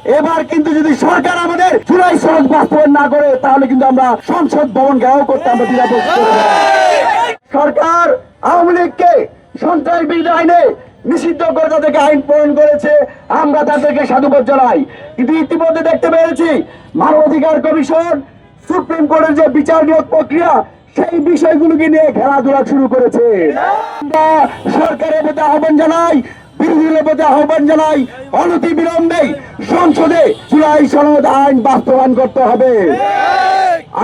এবার কিন্তু যদি সরকার আমাদের জুলাই সনদ বাস্তবায়ন না করে তাহলে কিন্তু আমরা সংসদ ভবন ঘেরাও করতে আমরা দ্বিধাবোধ করব। সরকার আওয়ামী লীগকে সন্ত্রাস বিরোধী আইনে নিষিদ্ধ করে তাদেরকে আইন প্রণয়ন করেছে, আমরা তাদেরকে সাধুবাদ জানাই। কিন্তু ইতিমধ্যে দেখতে পেয়েছি মানবাধিকার কমিশন, সুপ্রিম কোর্টের যে বিচার নিয়োগ প্রক্রিয়া, সেই বিষয়গুলোকে নিয়ে খেলাধুলা শুরু করেছে। আমরা সরকারের প্রতি আহ্বান জানাই, বিরোধীদের প্রতি আহ্বান জানাই, অনতি বিলম্বে সংসদে জুলাই সনদ আইন বাস্তবায়ন করতে হবে।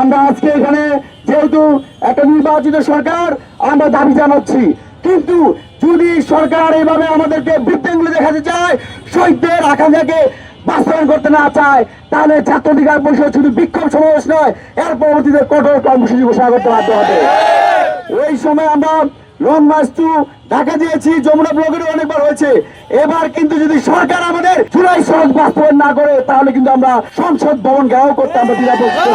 আমরা আজকে এখানে যেহেতু একটা নির্বাচিত সরকার, আমরা দাবি জানাচ্ছি, কিন্তু যদি সরকার এইভাবে আমাদেরকে বৃত্তাঙ্গুলি দেখাতে চায়, শহীদদের আকাঙ্ক্ষাকে বাস্তবায়ন করতে না চায়, তাহলে ছাত্র অধিকার পরিষদ শুধু বিক্ষোভ সমাবেশ নয়, এর পরবর্তীতে কঠোর কর্মসূচি ঘোষণা করতে বাধ্য হবে। এই সময় আমরা লং মার্চ টু ঢাকা দিয়েছি, যমুনা ব্লকেরও অনেকবার হয়েছে। এবার কিন্তু যদি সরকার আমাদের জুলাই সনদ বাস্তবায়ন না করে তাহলে কিন্তু আমরা সংসদ ভবন ঘেরাও করতে আমরা দ্বিধাবোধ করব।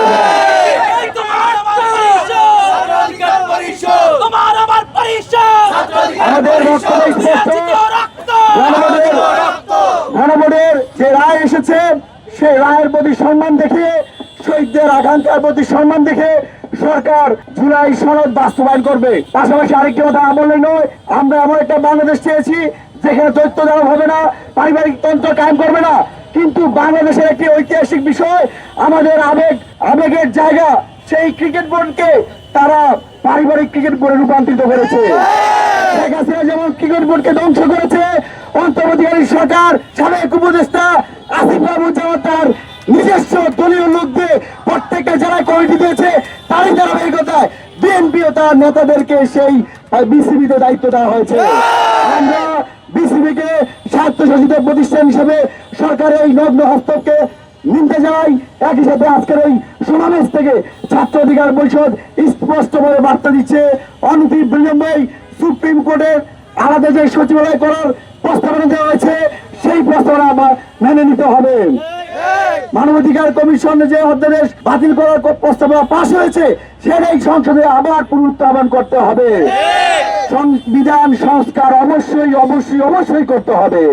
আমাদের বক্তব্য স্পষ্ট, গণভোটের যে রায় এসেছে সেই রায়ের প্রতি সম্মান দেখে, শহীদদের আকাঙ্ক্ষার প্রতি সম্মান দেখে সরকার জুলাই সনদ বাস্তবায়ন করবে। পাশাপাশি আরেকটি কথা না বললেই নয়, আমরা এমন একটা বাংলাদেশ চেয়েছি যেখানে দৈত্য দানব হবে না, পারিবারিক তন্ত্র কায়েম করবে না। কিন্তু বাংলাদেশের একটি ঐতিহাসিক বিষয়, আমাদের আবেগের জায়গা সেই ক্রিকেট বোর্ডকে তারা পারিবারিক ক্রিকেট বোর্ডে রূপান্তরিত করেছে। শেখ হাসিনা যেমন ক্রিকেট বোর্ডকে ধ্বংস করেছে, অন্তর্বর্তীকালীন সরকার সাবেক উপদেষ্টা আসিফ মাহমুদ যেমন তার নিজস্ব দলীয় লোকদের প্রত্যেকটা জেলায় কমিটি দিয়েছে, তারই ধারাবাহিকতায় বিএনপিও তার নেতাদেরকে সেই বিসিবিতে দায়িত্ব দেওয়া হয়েছে। আমরা বিসিবিকে স্বায়ত্তশাসিত প্রতিষ্ঠান হিসেবে সরকারের এই নগ্ন হস্তক্ষেপকে নিতে যাই। একই সাথে আজকের এই সমাবেশ থেকে ছাত্র অধিকার পরিষদ স্পষ্টভাবে বার্তা দিচ্ছে, অনতি বিলম্বে সুপ্রিম কোর্টের আলাদা যে সচিবালয় করার প্রস্তাবনা দেওয়া হয়েছে সেই প্রস্তাবনা আবার মেনে নিতে হবে। মানবাধিকার কমিশন যে অধ্যাদেশ বাতিল করার প্রস্তাবনা পাশ হয়েছে সেটাই সংসদে আবার পুনরুত্থাপন করতে হবে। সংবিধান সংস্কার অবশ্যই অবশ্যই অবশ্যই করতে হবে।